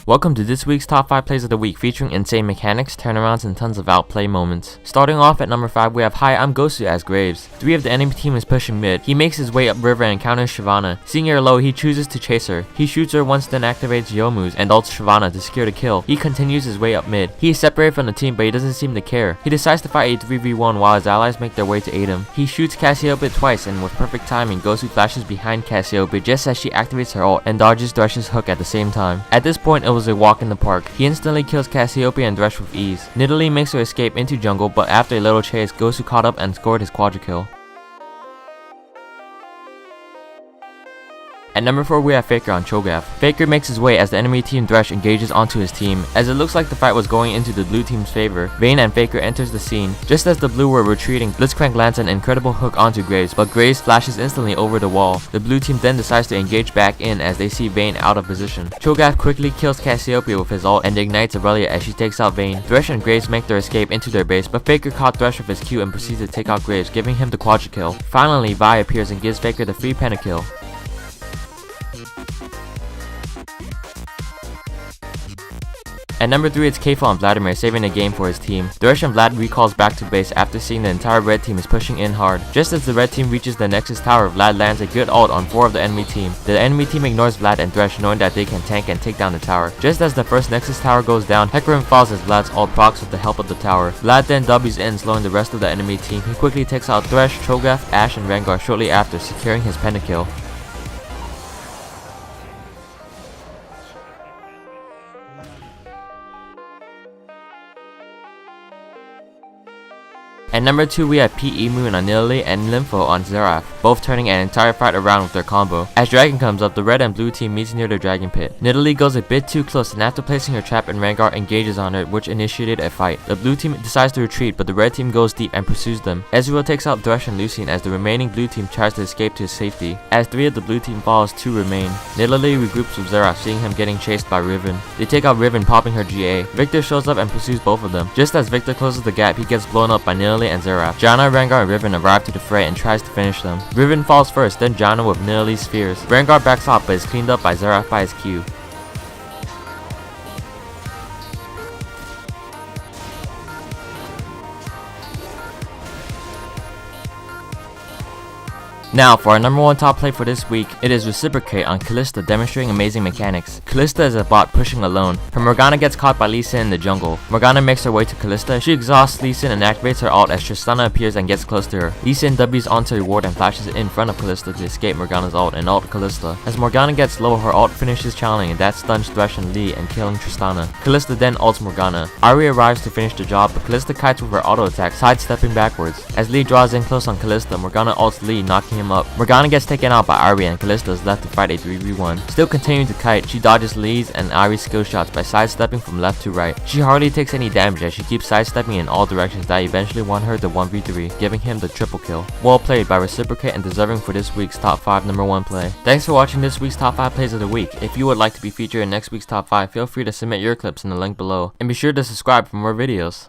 Welcome to this week's top 5 plays of the week, featuring insane mechanics, turnarounds, and tons of outplay moments. Starting off at number 5, we have Hi, I'm Gosu as Graves. 3 of the enemy team is pushing mid. He makes his way up river and encounters Shyvana. Seeing her low, he chooses to chase her. He shoots her once, then activates Youmuu's and ults Shyvana to secure the kill. He continues his way up mid. He is separated from the team, but he doesn't seem to care. He decides to fight a 3v1 while his allies make their way to aid him. He shoots Cassiopeia twice, and with perfect timing, Gosu flashes behind Cassiopeia just as she activates her ult and dodges Thresh's hook at the same time. At this point, it was a walk in the park. He instantly kills Cassiopeia and Thresh with ease. Nidalee makes her escape into jungle, but after a little chase, Gosu caught up and scored his quadra kill. At number 4, we have Faker on Cho'Gath. Faker makes his way as the enemy team Thresh engages onto his team. As it looks like the fight was going into the blue team's favor, Vayne and Faker enters the scene. Just as the blue were retreating, Blitzcrank lands an incredible hook onto Graves, but Graves flashes instantly over the wall. The blue team then decides to engage back in as they see Vayne out of position. Cho'Gath quickly kills Cassiopeia with his ult and ignites Aurelia as she takes out Vayne. Thresh and Graves make their escape into their base, but Faker caught Thresh with his Q and proceeds to take out Graves, giving him the quadra kill. Finally, Vi appears and gives Faker the free pentakill. At number 3, it's Kfo and Vladimir saving the game for his team. Thresh and Vlad recalls back to base after seeing the entire red team is pushing in hard. Just as the red team reaches the Nexus tower, Vlad lands a good ult on 4 of the enemy team. The enemy team ignores Vlad and Thresh, knowing that they can tank and take down the tower. Just as the first Nexus tower goes down, Hecarim falls as Vlad's ult procs with the help of the tower. Vlad then W's in, slowing the rest of the enemy team. He quickly takes out Thresh, Cho'Gath, Ashe, and Rengar shortly after, securing his pentakill. At number 2, we have Moon on Nidalee and LIMFO on Xerath, both turning an entire fight around with their combo. As Dragon comes up, the red and blue team meets near the Dragon Pit. Nidalee goes a bit too close, and after placing her trap in Rengar, engages on her, which initiated a fight. The blue team decides to retreat, but the red team goes deep and pursues them. Ezreal takes out Thresh and Lucian as the remaining blue team tries to escape to safety. As 3 of the blue team falls, 2 remain. Nidalee regroups with Xerath, seeing him getting chased by Riven. They take out Riven, popping her GA. Victor shows up and pursues both of them. Just as Victor closes the gap, he gets blown up by Nidalee and Xerath. Janna, Rengar, and Riven arrive to the fray and tries to finish them. Riven falls first, then Janna with Nidalee's spears. Rengar backs off but is cleaned up by Xerath by his Q. Now, for our number 1 top play for this week, it is Reciprocate on Kalista, demonstrating amazing mechanics. Kalista is a bot pushing alone. Her Morgana gets caught by Lee Sin in the jungle. Morgana makes her way to Kalista. She exhausts Lee Sin and activates her ult as Tristana appears and gets close to her. Lee Sin W's onto her ward and flashes in front of Kalista to escape Morgana's ult and ult Kalista. As Morgana gets low, her ult finishes channeling, and that stuns Thresh and Lee and killing Tristana. Kalista then ults Morgana. Ahri arrives to finish the job, but Kalista kites with her auto attack, sidestepping backwards. As Lee draws in close on Kalista, Morgana ults Lee, knocking him up. Morgana gets taken out by Ahri and Kalista is left to fight a 3v1. Still continuing to kite, she dodges Lee's and Ahri's skill shots by sidestepping from left to right. She hardly takes any damage as she keeps sidestepping in all directions that eventually won her the 1v3, giving him the triple kill. Well played by Reciprocate and deserving for this week's top 5 number 1 play. Thanks for watching this week's top 5 plays of the week. If you would like to be featured in next week's top 5, feel free to submit your clips in the link below. And be sure to subscribe for more videos.